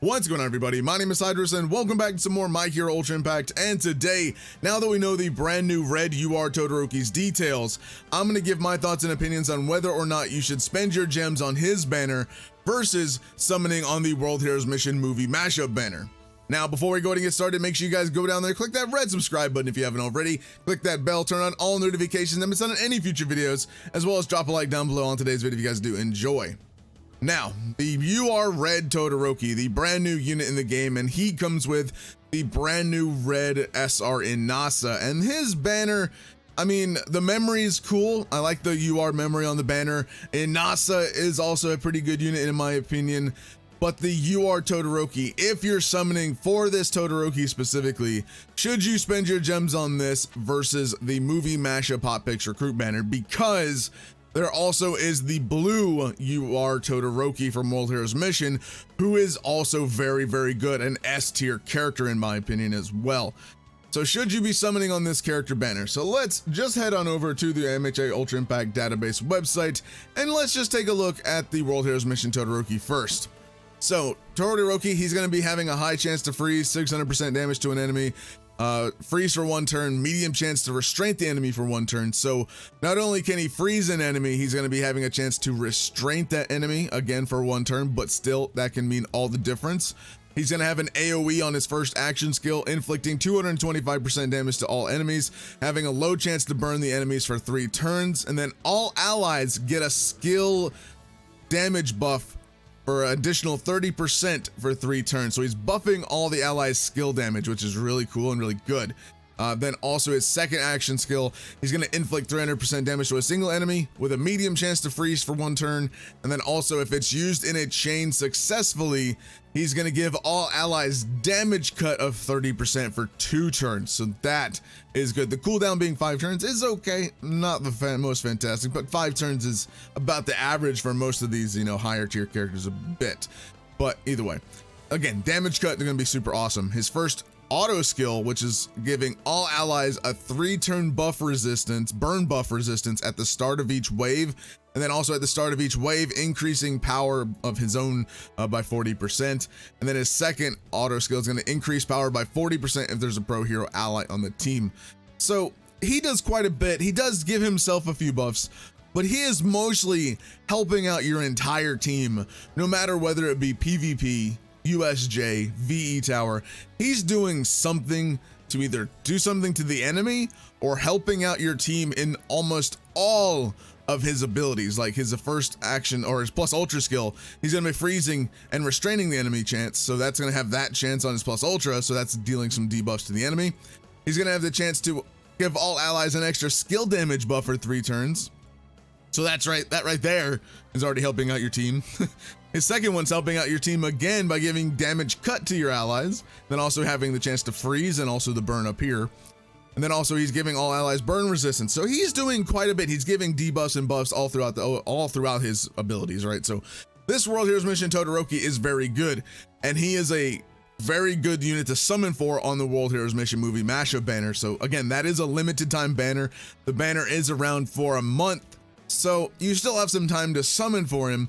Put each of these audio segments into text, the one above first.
What's going on, everybody? My name is Idris and welcome back to some more My Hero Ultra Impact. And today, now that we know the brand new red UR Todoroki's details, I'm going to give my thoughts and opinions on whether or not you should spend your gems on his banner versus summoning on the World Heroes Mission movie mashup banner. Now, before we go ahead and get started, make sure you guys go down there, click that red subscribe button if you haven't already, click that bell, turn on all notifications, and miss out on any future videos, as well as drop a like down below on today's video if you guys do enjoy. Now, the UR Red Todoroki, the brand new unit in the game, and he comes with the brand new red SR Inasa, and his banner, I mean, the memory is cool. I like the UR memory on the banner. Inasa is also a pretty good unit in my opinion, but the UR Todoroki, if you're summoning for this Todoroki specifically, should you spend your gems on this versus the movie mashup hot picks recruit banner? Because there also is the blue UR Todoroki from World Heroes Mission, who is also very, very good, an S tier character in my opinion as well. So should you be summoning on this character banner? So let's just head on over to the MHUI Ultra Impact database website, and let's just take a look at the World Heroes Mission Todoroki first. So Todoroki, he's going to be having a high chance to freeze, 600% damage to an enemy, freeze for 1 turn, medium chance to restrain the enemy for 1 turn. So not only can he freeze an enemy, he's going to be having a chance to restrain that enemy again for 1 turn, but still that can mean all the difference. He's going to have an AoE on his first action skill, inflicting 225% damage to all enemies, having a low chance to burn the enemies for 3 turns, and then all allies get a skill damage buff for an additional 30% for 3 turns. So he's buffing all the allies' skill damage, which is really cool and really good. Then also his second action skill, he's going to inflict 300% damage to a single enemy with a medium chance to freeze for 1 turn. And then also if it's used in a chain successfully, he's going to give all allies damage cut of 30% for 2 turns. So that is good. The cooldown being 5 turns is okay. Not the most fantastic, but 5 turns is about the average for most of these, higher tier characters a bit. But either way, again, damage cut, they're going to be super awesome. His first auto skill, which is giving all allies a 3-turn buff resistance, burn buff resistance at the start of each wave, and then also at the start of each wave, increasing power of his own by 40%. And then his second auto skill is going to increase power by 40% if there's a pro hero ally on the team. So he does quite a bit. He does give himself a few buffs, but he is mostly helping out your entire team, no matter whether it be PvP, USJ, VE Tower. He's doing something to either do something to the enemy or helping out your team in almost all of his abilities, like his first action or his plus ultra skill. He's going to be freezing and restraining the enemy chance, so that's going to have that chance on his plus ultra, so that's dealing some debuffs to the enemy. He's going to have the chance to give all allies an extra skill damage buff for 3 turns. So that's right, that right there is already helping out your team. His second one's helping out your team again by giving damage cut to your allies, then also having the chance to freeze and also the burn up here. And then also he's giving all allies burn resistance. So he's doing quite a bit. He's giving debuffs and buffs all throughout his abilities, right? So this World Heroes Mission Todoroki is very good, and he is a very good unit to summon for on the World Heroes Mission movie mashup banner. So again, that is a limited time banner. The banner is around for a month, so you still have some time to summon for him.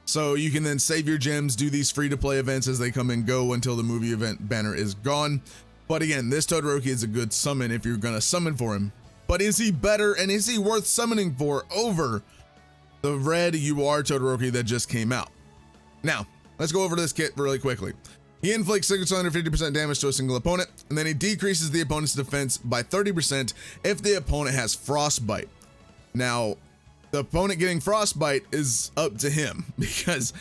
So you can then save your gems, do these free to play events as they come and go until the movie event banner is gone. But again, this Todoroki is a good summon if you're gonna summon for him. But is he better and is he worth summoning for over the red UR Todoroki that just came out? Now, let's go over this kit really quickly. He inflicts 650% damage to a single opponent, and then he decreases the opponent's defense by 30% if the opponent has frostbite. Now, the opponent getting frostbite is up to him, because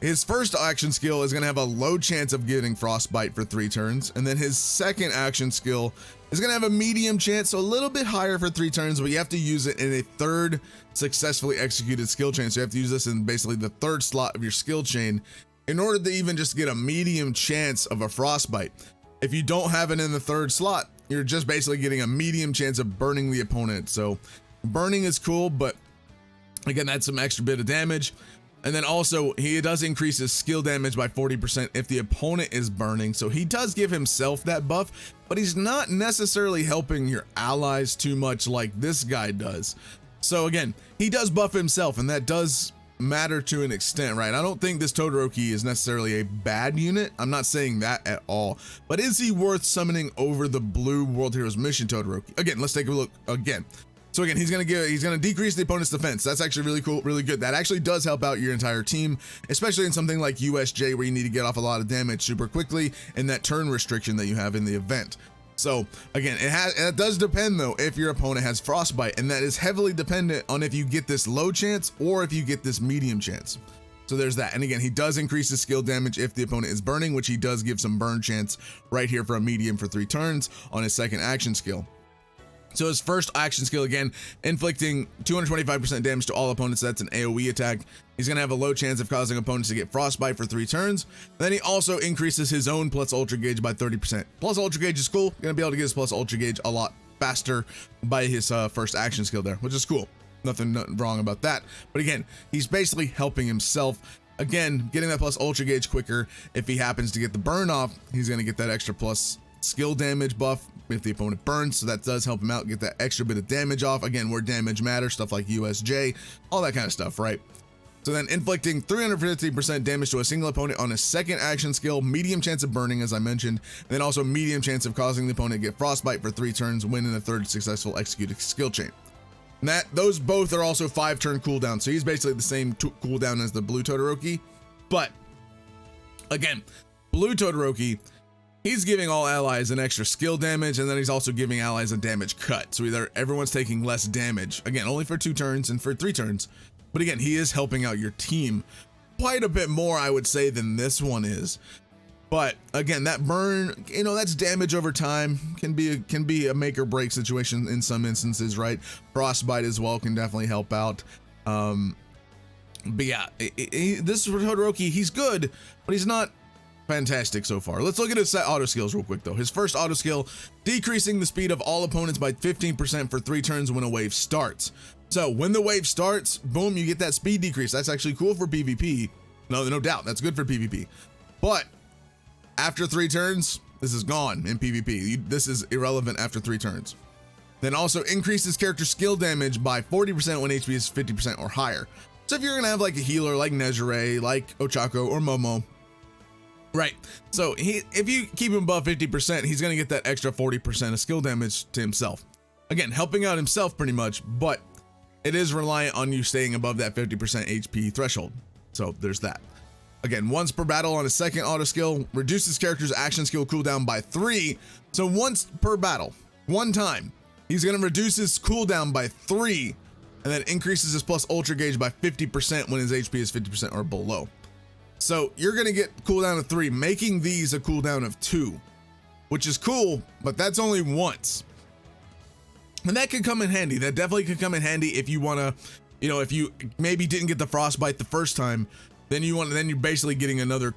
his first action skill is going to have a low chance of getting frostbite for 3 turns, and then his second action skill is going to have a medium chance, so a little bit higher for 3 turns, but you have to use it in a 3rd successfully executed skill chain. So you have to use this in basically the 3rd slot of your skill chain in order to even just get a medium chance of a frostbite. If you don't have it in the 3rd slot, you're just basically getting a medium chance of burning the opponent. So burning is cool, but again, that's some extra bit of damage. And then also he does increase his skill damage by 40% if the opponent is burning. So he does give himself that buff, but he's not necessarily helping your allies too much like this guy does. So again, he does buff himself, and that does matter to an extent, right? I don't think this Todoroki is necessarily a bad unit. I'm not saying that at all. But is he worth summoning over the blue World Heroes Mission Todoroki? Again, let's take a look again. So again, he's gonna decrease the opponent's defense. That's actually really cool, really good. That actually does help out your entire team, especially in something like USJ where you need to get off a lot of damage super quickly, and that turn restriction that you have in the event. So again, it does depend though if your opponent has Frostbite, and that is heavily dependent on if you get this low chance or if you get this medium chance. So there's that. And again, he does increase his skill damage if the opponent is burning, which he does give some burn chance right here for a medium for 3 turns on his second action skill. So his first action skill, again, inflicting 225% damage to all opponents. That's an AoE attack. He's going to have a low chance of causing opponents to get Frostbite for 3 turns. Then he also increases his own plus Ultra Gauge by 30%. Plus Ultra Gauge is cool. Going to be able to get his plus Ultra Gauge a lot faster by his first action skill there, which is cool. Nothing wrong about that. But again, he's basically helping himself. Again, getting that plus Ultra Gauge quicker. If he happens to get the burn off, he's going to get that extra plus skill damage buff if the opponent burns, so that does help him out, get that extra bit of damage off, again, where damage matters, stuff like USJ, all that kind of stuff, right? So then inflicting 350% damage to a single opponent on his second action skill, medium chance of burning, as I mentioned, and then also medium chance of causing the opponent to get Frostbite for 3 turns, when in the third successful executed skill chain. And those both are also 5-turn cooldown, so he's basically the same cooldown as the blue Todoroki, but again, blue Todoroki, he's giving all allies an extra skill damage, and then he's also giving allies a damage cut. So either everyone's taking less damage, again, only for 2 turns and for 3 turns. But again, he is helping out your team quite a bit more, I would say, than this one is. But again, that burn, you know, that's damage over time, can be a make or break situation in some instances, right? Frostbite as well can definitely help out. But yeah, this Todoroki, he's good, but he's not fantastic so far. Let's look at his set auto skills real quick though. His first auto skill, decreasing the speed of all opponents by 15% for 3 turns when a wave starts. So when the wave starts, boom, you get that speed decrease. That's actually cool for PvP. No doubt, that's good for PvP. But after 3 turns, this is gone in PvP. This is irrelevant after 3 turns. Then also increases character skill damage by 40% when HP is 50% or higher. So if you're gonna have like a healer like Nejire, like Ochako or Momo, right, so if you keep him above 50%, he's gonna get that extra 40% of skill damage to himself. Again, helping out himself pretty much, but it is reliant on you staying above that 50% HP threshold. So there's that. Again, once per battle on his second auto skill, reduces character's action skill cooldown by 3. So once per battle, 1 time, he's gonna reduce his cooldown by 3, and then increases his plus Ultra Gauge by 50% when his HP is 50% or below. So you're gonna get cooldown of 3, making these a cooldown of 2, which is cool, but that's only once. And that could come in handy. That definitely could come in handy if you wanna, you know, if you maybe didn't get the Frostbite the first time, then you're basically getting a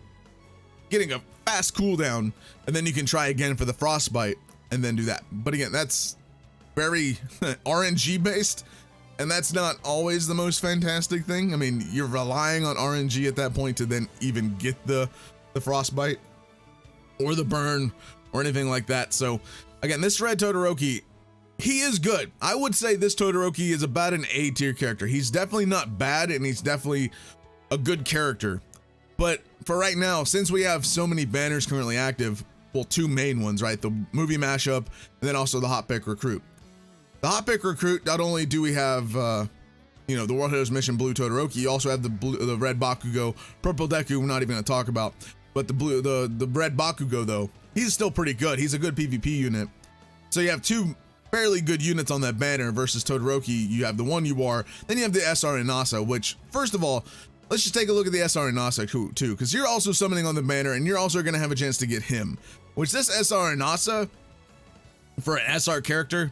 fast cooldown, and then you can try again for the Frostbite and then do that. But again, that's very RNG based, and that's not always the most fantastic thing. I mean, you're relying on RNG at that point to then even get the Frostbite or the burn or anything like that. So again, this red Todoroki, he is good. I would say this Todoroki is about an A tier character. He's definitely not bad, and he's definitely a good character. But for right now, since we have so many banners currently active, well, 2 main ones, right? The movie Mashup, and then also the Hot Pick Recruit. The Hot Pick Recruit, not only do we have, you know, the World Heroes Mission Blue Todoroki, you also have the red Bakugo, purple Deku, we're not even gonna talk about, but the red Bakugo though, he's still pretty good. He's a good PvP unit. So you have 2 fairly good units on that banner versus Todoroki. You have the one UR, then you have the SR Inasa, which, first of all, let's just take a look at the SR Inasa too, because you're also summoning on the banner, and you're also going to have a chance to get him, which this SR Inasa, for an SR character,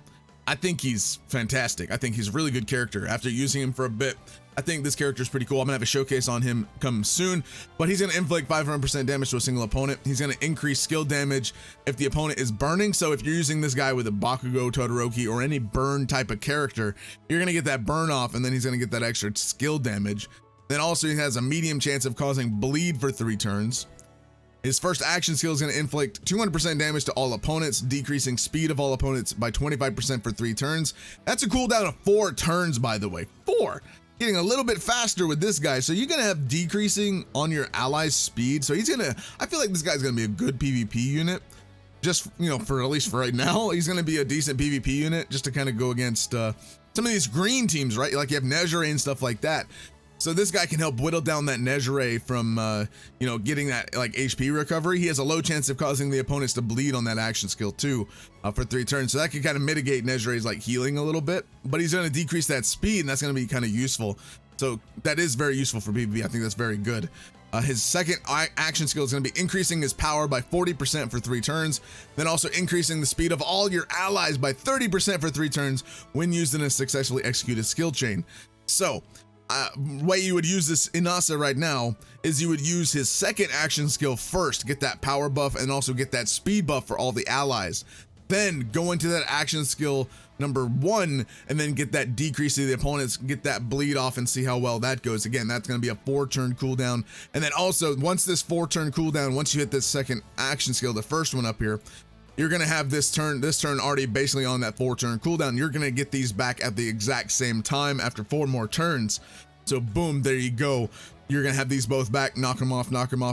I think he's fantastic. I think he's a really good character. After using him for a bit, I think this character is pretty cool. I'm gonna have a showcase on him come soon, but he's gonna inflict 500% damage to a single opponent. He's gonna increase skill damage if the opponent is burning. So if you're using this guy with a Bakugo, Todoroki, or any burn type of character, you're gonna get that burn off, and then he's gonna get that extra skill damage. Then also he has a medium chance of causing bleed for 3 turns. His first action skill is going to inflict 200% damage to all opponents, decreasing speed of all opponents by 25% for 3 turns. That's a cooldown of 4 turns, by the way. 4! getting a little bit faster with this guy. So you're gonna have decreasing on your allies' speed. So he's gonna, I feel like this guy's gonna be a good PvP unit. Just, you know, for at least for right now, he's gonna be a decent PvP unit just to kind of go against some of these green teams, right? Like you have Nejire and stuff like that. So this guy can help whittle down that Nejire from, you know, getting that like HP recovery. He has a low chance of causing the opponents to bleed on that action skill too for 3 turns. So that can kind of mitigate Nejire's like healing a little bit, but he's going to decrease that speed, and that's going to be kind of useful. So that is very useful for PvP. I think that's very good. His second action skill is going to be increasing his power by 40% for 3 turns, then also increasing the speed of all your allies by 30% for 3 turns when used in a successfully executed skill chain. So way you would use this Inasa right now is you would use his second action skill first, get that power buff and also get that speed buff for all the allies. Then go into that action skill number 1 and then get that decrease of the opponents, get that bleed off and see how well that goes. Again, that's going to be a 4-turn cooldown. And then also once this 4-turn cooldown, once you hit this second action skill, the first one up here, you're going to have this turn already basically on that 4-turn cooldown. You're going to get these back at the exact same time after 4 more turns. So boom, there you go. You're going to have these both back, knock them off,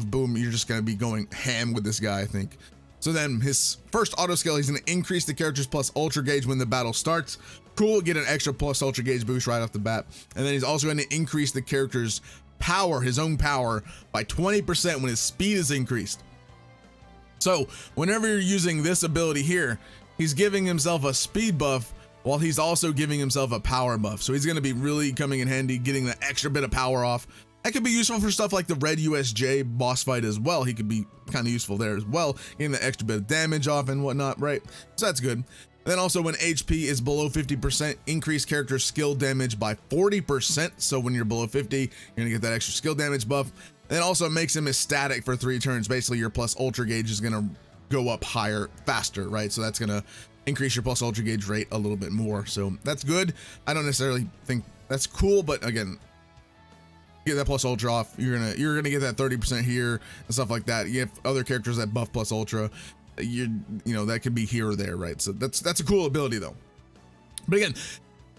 boom. You're just going to be going ham with this guy, I think. So then his first auto skill, he's going to increase the character's plus ultra gauge when the battle starts. Cool, get an extra plus ultra gauge boost right off the bat. And then he's also going to increase the character's power, his own power, by 20% when his speed is increased. So whenever you're using this ability here, he's giving himself a speed buff while he's also giving himself a power buff. So he's going to be really coming in handy, getting the extra bit of power off. That could be useful for stuff like the red USJ boss fight as well. He could be kind of useful there as well, getting the extra bit of damage off and whatnot, right? So that's good. Then also when HP is below 50%, increase character skill damage by 40%. So when you're below 50, you're going to get that extra skill damage buff. And it also makes him static for 3 turns. Basically, your plus ultra gauge is going to go up higher, faster, right? So that's going to increase your plus ultra gauge rate a little bit more. So that's good. I don't necessarily think that's cool, but again, get that plus ultra off. You're gonna get that 30% here and stuff like that. You have other characters that buff plus ultra. You know that could be here or there, right? So that's a cool ability though. But again,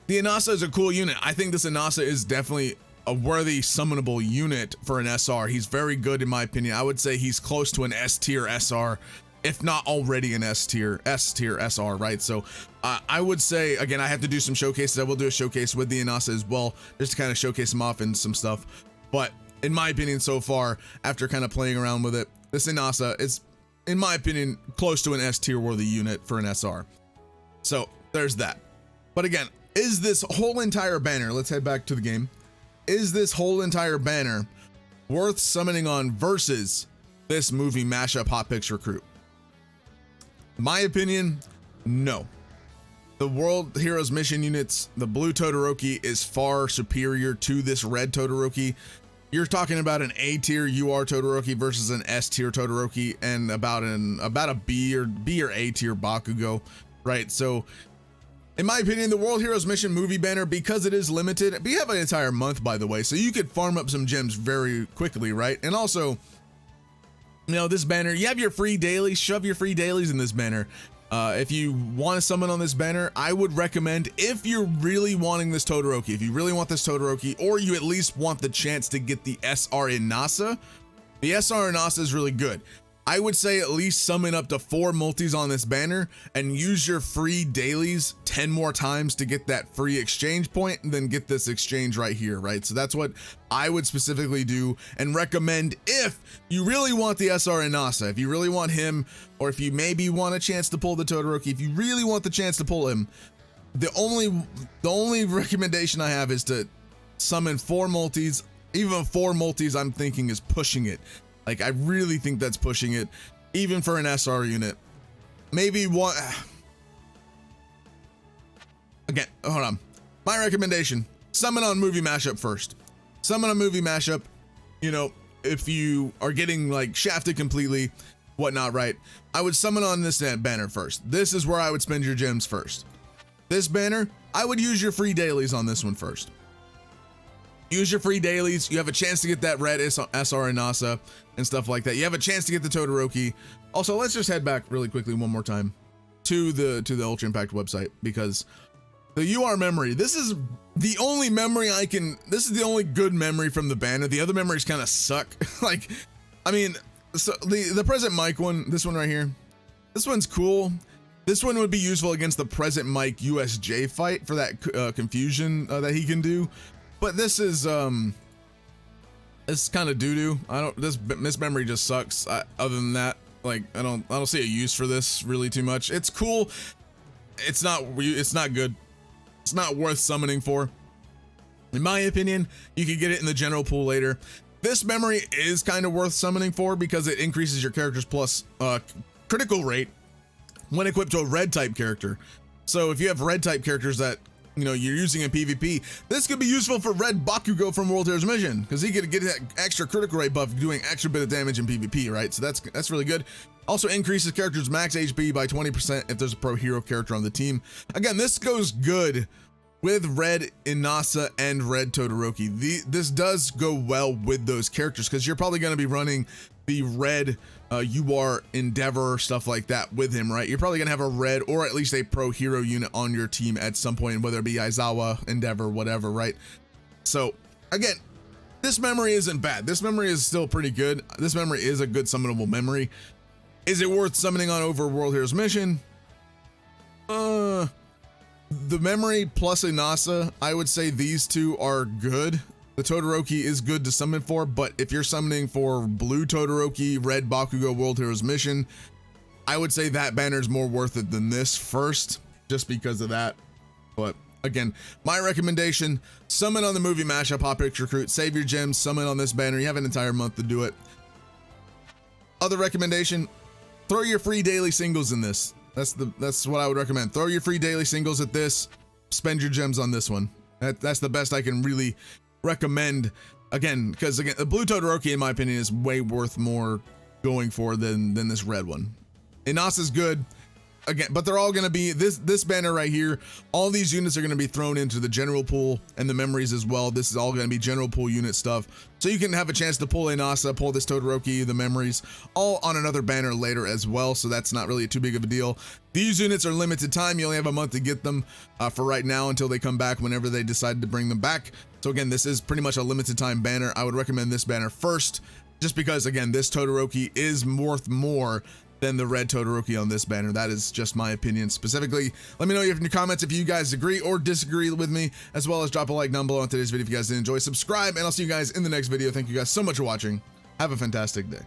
the Inasa is a cool unit. I think this Inasa is definitely a worthy summonable unit for an SR. He's very good in my opinion. I would say he's close to an S tier SR, if not already an S tier SR, right? So I would say, again, I have to do some showcases. I will do a showcase with the Inasa as well, just to kind of showcase him off and some stuff. But in my opinion, so far, after kind of playing around with it, this Inasa is, in my opinion, close to an S tier worthy unit for an SR. So there's that. But again, is this whole entire banner, let's head back to the game. Is this whole entire banner worth summoning on versus this movie mashup hot picks recruit? My opinion, no. The World Heroes mission units, the blue Todoroki is far superior to this red Todoroki. You're talking about an A tier UR Todoroki versus an S tier Todoroki, and about a B or A tier Bakugo, right? So in my opinion, the World Heroes mission movie banner, because it is limited, we have an entire month, by the way, so you could farm up some gems very quickly, right? And also, you know, this banner, you have your free dailies, shove your free dailies in this banner. If you want to summon on this banner, I would recommend, if you're really wanting this Todoroki, if you really want this Todoroki, or you at least want the chance to get the SR Inasa, the SR Inasa is really good. I would say at least summon up to 4 multis on this banner and use your free dailies 10 more times to get that free exchange point, and then get this exchange right here, right? So that's what I would specifically do and recommend if you really want the SR Inasa, if you really want him, or if you maybe want a chance to pull the Todoroki, if you really want the chance to pull him, the only recommendation I have is to summon 4 multis. Even 4 multis I'm thinking is pushing it. Like, I really think that's pushing it, even for an SR unit. Maybe one. Again, hold on. My recommendation, summon on movie mashup first. Summon on movie mashup, you know, if you are getting like shafted completely, whatnot, right? I would summon on this banner first. This is where I would spend your gems first. This banner, I would use your free dailies on this one first. Use your free dailies. You have a chance to get that red SR Inasa and stuff like that. You have a chance to get the Todoroki. Also, let's just head back really quickly one more time to the Ultra Impact website, because The UR memory. This is the only memory this is the only good memory from the banner. The other memories kind of suck. Like, I mean, so the present Mike one, this one right here, this one's cool. This one would be useful against the present Mike USJ fight for that confusion that he can do. But this is it's kind of doo-doo. This memory just sucks. Other than that, like, I don't see a use for this really too much. It's cool. It's not good. It's not worth summoning for. In my opinion, you could get it in the general pool later. This memory is kind of worth summoning for because it increases your character's plus critical rate when equipped to a red type character. So if you have red type characters that you're using in PvP, this could be useful for Red Bakugo from World Heroes Mission because he could get that extra critical rate buff doing extra bit of damage in PvP, right? So that's really good. Also increases character's max HP by 20% if there's a pro hero character on the team. Again, this goes good with Red Inasa and Red Todoroki. This does go well with those characters because you're probably going to be running the Red UR Endeavor, stuff like that with him, right? You're probably going to have a Red or at least a pro hero unit on your team at some point, whether it be Aizawa, Endeavor, whatever, right? So again, this memory isn't bad. This memory is still pretty good. This memory is a good summonable memory. Is it worth summoning on over World Heroes Mission? The memory plus Inasa, I would say these two are good. The Todoroki is good to summon for, but if you're summoning for Blue Todoroki, Red Bakugo World Heroes Mission, I would say that banner is more worth it than this first, just because of that. But again, my recommendation, summon on the movie Mashup, Hot Picture Recruit, save your gems, summon on this banner. You have an entire month to do it. Other recommendation, throw your free daily singles in this. That's what I would recommend. Throw your free daily singles at this, spend your gems on this one. That's the best I can really recommend, again, because again, the Blue Todoroki in my opinion is way worth more going for than this red one. Inasa's good again, but they're all going to be this banner right here. All these units are going to be thrown into the general pool and the memories as well. This is all going to be general pool unit stuff, so you can have a chance to pull Inasa, pull this Todoroki, the memories, all on another banner later as well. So that's not really too big of a deal. These units are limited time. You only have a month to get them for right now until they come back whenever they decide to bring them back. So again, this is pretty much a limited time banner. I would recommend this banner first, just because again, this Todoroki is worth more than the Red Todoroki on this banner. That is just my opinion specifically. Let me know in your comments if you guys agree or disagree with me, as well as drop a like down below on today's video if you guys did enjoy. Subscribe, and I'll see you guys in the next video. Thank you guys so much for watching. Have a fantastic day.